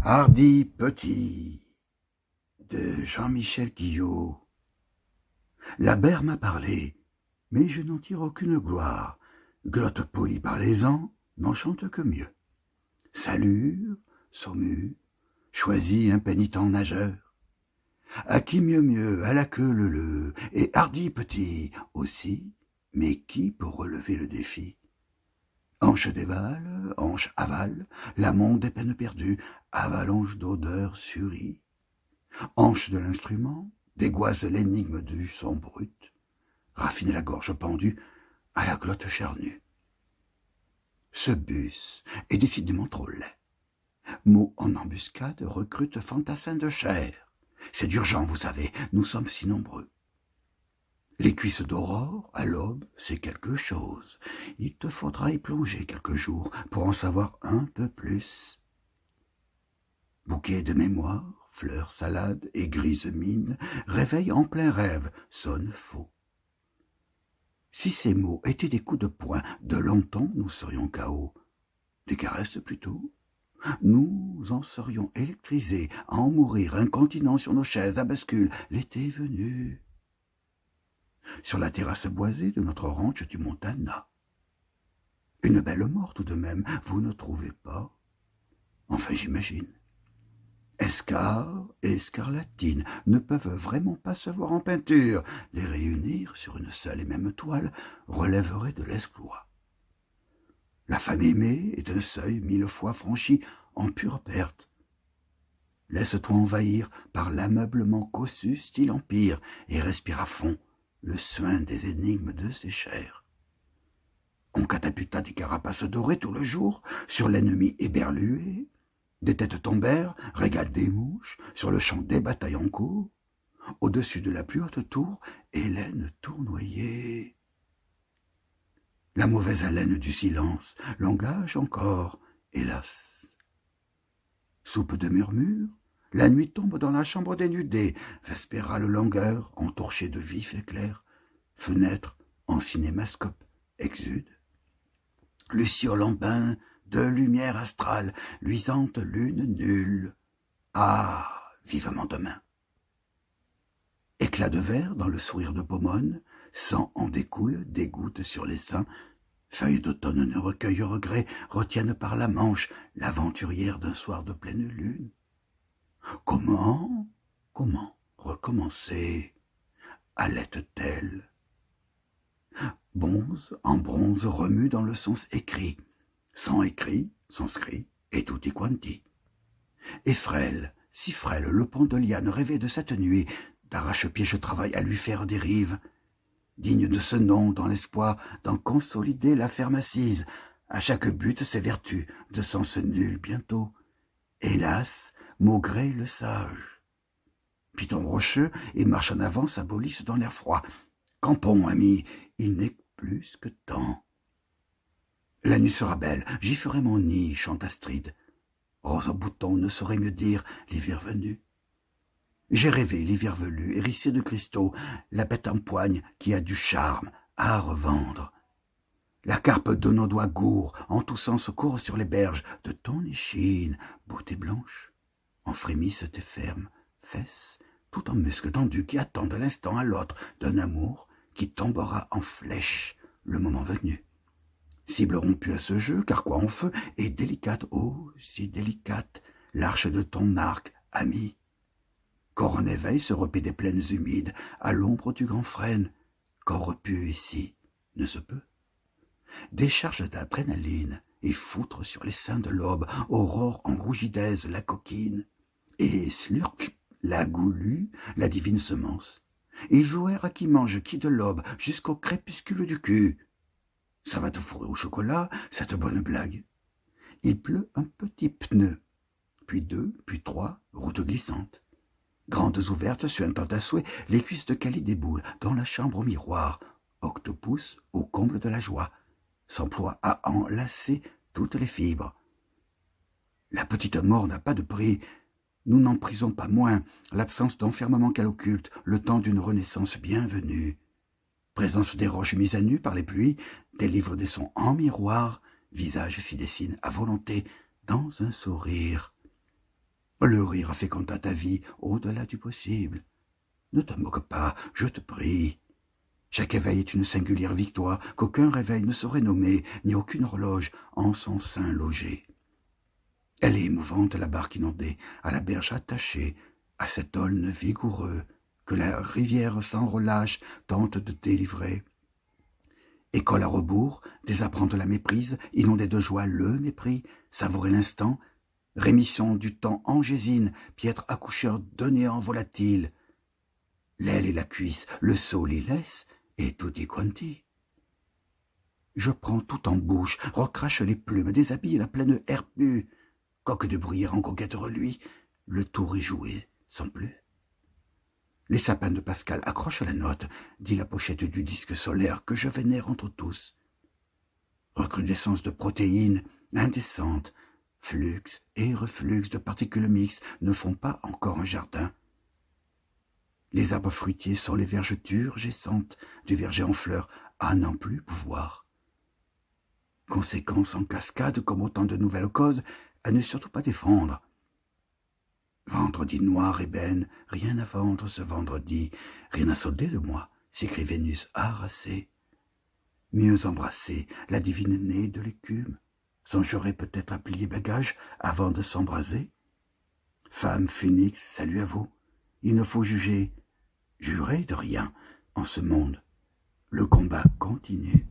Hardi petit de Jean-Michel Guillot. La berre m'a parlé, mais je n'en tire aucune gloire. Glotte polie par les ans, n'en chante que mieux. Salure, saumure, choisit un pénitent nageur. À qui mieux, à la queue leu, et hardi petit aussi, mais qui pour relever le défi? Hanche dévale, hanche avale, l'amont des peines perdues, avalanche d'odeurs surie. Hanche de l'instrument, dégoise l'énigme du son brut, raffine la gorge pendue à la glotte charnue. Ce bus est décidément trop laid. Mot en embuscade recrute fantassins de chair. C'est d'urgent, vous savez, nous sommes si nombreux. Les cuisses d'aurore, à l'aube, c'est quelque chose. Il te faudra y plonger quelques jours pour en savoir un peu plus. Bouquet de mémoire, fleurs salades et grises mines, réveil en plein rêve, sonne faux. Si ces mots étaient des coups de poing, de longtemps nous serions KO. Des caresses plutôt. Nous en serions électrisés, à en mourir incontinents sur nos chaises à bascule, l'été venu. Sur la terrasse boisée de notre ranch du Montana. Une belle mort tout de même, vous ne trouvez pas? Enfin, j'imagine. Escar et Scarlatine ne peuvent vraiment pas se voir en peinture. Les réunir sur une seule et même toile relèverait de l'exploit. La femme aimée est un seuil 1000 fois franchi en pure perte. Laisse-toi envahir par l'ameublement cossu style empire et respire à fond le soin des énigmes de ses chairs. On catapulta des carapaces dorées tout le jour sur l'ennemi éberlué. Des têtes tombèrent, régal des mouches, sur le champ des batailles en cours. Au-dessus de la plus haute tour, Hélène tournoyait. La mauvaise haleine du silence l'engage encore, hélas. Soupe de murmures, la nuit tombe dans la chambre dénudée, vespérale longueur, entorchée de vifs éclairs, fenêtre en cinémascope exude. Luciole en bain de lumière astrale, luisante lune nulle. Ah, vivement demain. Éclat de verre dans le sourire de Pomone, sang en découle, des gouttes sur les seins. Feuilles d'automne ne recueillent regret, retiennent par la manche l'aventurière d'un soir de pleine lune. Comment recommencer? Allait-elle? Bonze en bronze remue dans le sens écrit, sans écrit, sanscrit, et tutti quanti. Et frêle, si frêle, le pont de liane rêvait de cette nuit, d'arrache-pied je travaille à lui faire des rives, digne de ce nom dans l'espoir d'en consolider la ferme assise, à chaque but ses vertus, de sens nul bientôt. Hélas, Maugret le sage. Python rocheux et marche en avant s'abolissent dans l'air froid. Campons, amis, il n'est plus que temps. La nuit sera belle, j'y ferai mon nid, chante Astrid. Rose en bouton ne saurait mieux dire l'hiver venu. J'ai rêvé l'hiver velu, hérissé de cristaux, la bête en poigne qui a du charme à revendre. La carpe de nos doigts gourds, en tous sens court sur les berges de ton échine, beauté blanche. En frémissent tes fermes fesses, tout en muscles tendus qui attendent l'instant à l'autre d'un amour qui tombera en flèche le moment venu. Cible rompue à ce jeu, car quoi en feu est délicate, oh, si délicate, l'arche de ton arc, ami. Corps en éveil se repait des plaines humides, à l'ombre du grand frêne, corps repu ici, ne se peut. Décharge d'adrénaline et foutre sur les seins de l'aube, aurore en rougidaise la coquine, et slurp, la goulue, la divine semence. Ils jouèrent à qui mange qui de l'aube jusqu'au crépuscule du cul. Ça va te fourrer au chocolat, cette bonne blague. Il pleut un petit pneu, puis 2, puis 3, route glissante. Grandes ouvertes, suintant à souhait, les cuisses de Cali déboulent dans la chambre au miroir. Octopus, au comble de la joie, s'emploie à enlacer toutes les fibres. La petite mort n'a pas de prix. Nous n'en prisons pas moins l'absence d'enfermement qu'elle occulte, le temps d'une renaissance bienvenue. Présence des roches mises à nu par les pluies, délivre des sons en miroir, visage s'y dessine à volonté dans un sourire. Le rire féconda ta vie au-delà du possible. Ne te moque pas, je te prie. Chaque éveil est une singulière victoire qu'aucun réveil ne saurait nommer, ni aucune horloge en son sein logée. Elle est émouvante, la barque inondée, à la berge attachée, à cet aulne vigoureux que la rivière sans relâche tente de délivrer. École à rebours, désapprendre la méprise, inonder de joie le mépris, savourer l'instant, rémission du temps angésine, piètre accoucheur de néant volatile. L'aile et la cuisse, le saut les laisse, et tutti quanti. Je prends tout en bouche, recrache les plumes, déshabille la pleine herpue. Coque de bruyère en coquette reluit, le tour est joué, sans plus. Les sapins de Pascal accrochent la note, dit la pochette du disque solaire que je vénère entre tous. Recrudescence de protéines indécentes, flux et reflux de particules mixtes ne font pas encore un jardin. Les arbres fruitiers sont les verges turgescentes du verger en fleurs à n'en plus pouvoir. Conséquences en cascade comme autant de nouvelles causes à ne surtout pas défendre. Vendredi noir ébène, rien à vendre ce vendredi, rien à solder de moi, s'écrie Vénus harassée. Mieux embrasser la divine née de l'écume, songerait peut-être à plier bagages avant de s'embraser. Femme phénix, salut à vous, il ne faut jurer de rien en ce monde, le combat continue.